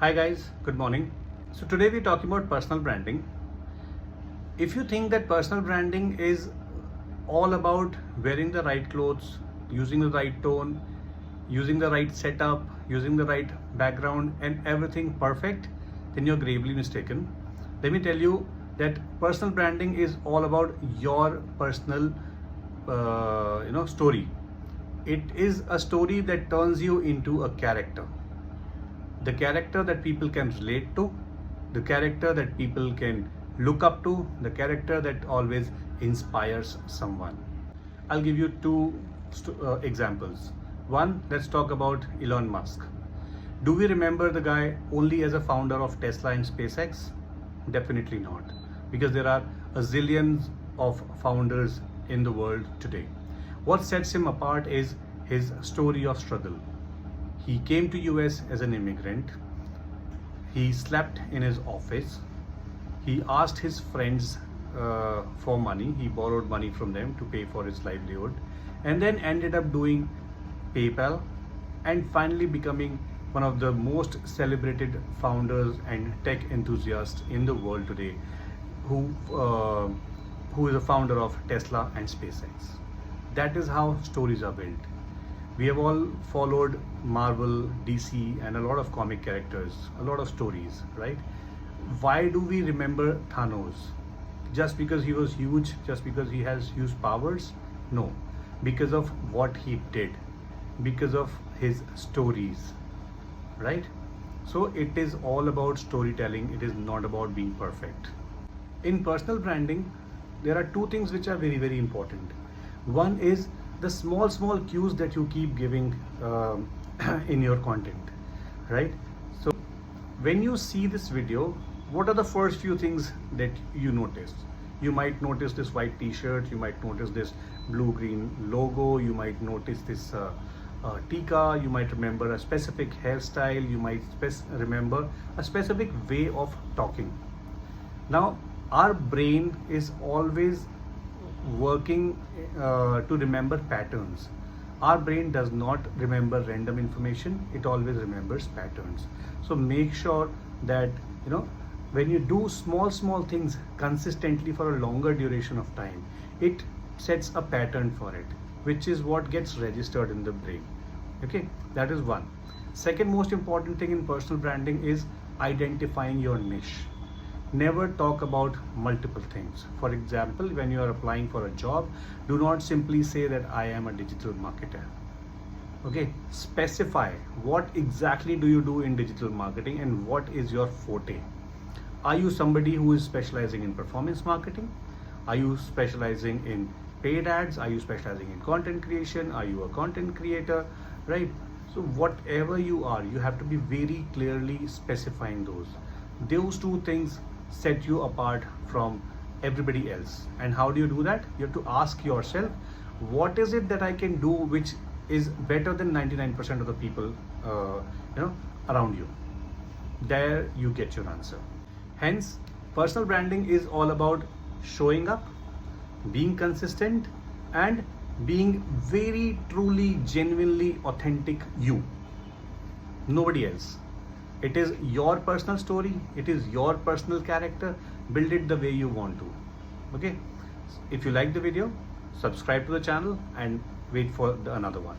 Hi guys, good morning. So today we're talking about personal branding. If you think that personal branding is all about wearing the right clothes, using the right tone, using the right setup, using the right background and everything perfect, then you're gravely mistaken. Let me tell you that personal branding is all about your personal story. It is a story that turns you into a character, the character that people can relate to, the character that people can look up to, the character that always inspires someone. I'll give you two examples. One, let's talk about Elon Musk. Do we remember the guy only as a founder of Tesla and SpaceX? Definitely not, because there are a zillions of founders in the world today. What sets him apart is his story of struggle. He came to US as an immigrant. He slept in his office. He asked his friends for money. He borrowed money from them to pay for his livelihood, and then ended up doing PayPal and finally becoming one of the most celebrated founders and tech enthusiasts in the world today, who is a founder of Tesla and SpaceX. That is how stories are built. We have all followed Marvel, DC, and a lot of comic characters, a lot of stories, right? Why do we remember Thanos? Just because he was huge, just because he has huge powers? No, because of what he did, because of his stories, right? So it is all about storytelling, it is not about being perfect. In personal branding, there are two things which are very, very important. One is the small cues that you keep giving in your content, right? So when you see this video, what are the first few things that you notice? You might notice this white t-shirt, you might notice this blue-green logo, you might notice this tika, you might remember a specific hairstyle, you might remember a specific way of talking. Now, our brain is always working to remember patterns. Our brain does not remember random information, it always remembers patterns. So make sure that when you do small things consistently for a longer duration of time, it sets a pattern for it, which is what gets registered in the brain. Okay, that is one. Second most important thing in personal branding is identifying your niche. Never talk about multiple things. For example, when you are applying for a job, do not simply say that I am a digital marketer. Okay, specify what exactly do you do in digital marketing and what is your forte. Are you somebody who is specializing in performance marketing? Are you specializing in paid ads? Are you specializing in content creation? Are you a content creator? Right? So whatever you are, you have to be very clearly specifying those. Those two things set you apart from everybody else. And how do you do that? You have to ask yourself, what is it that I can do which is better than 99% of the people around you? There you get your answer. Hence, personal branding is all about showing up, being consistent, and being very truly genuinely authentic you, nobody else. It is your personal story, it is your personal character. Build it the way you want to. Okay, if you like the video, subscribe to the channel and wait for another one.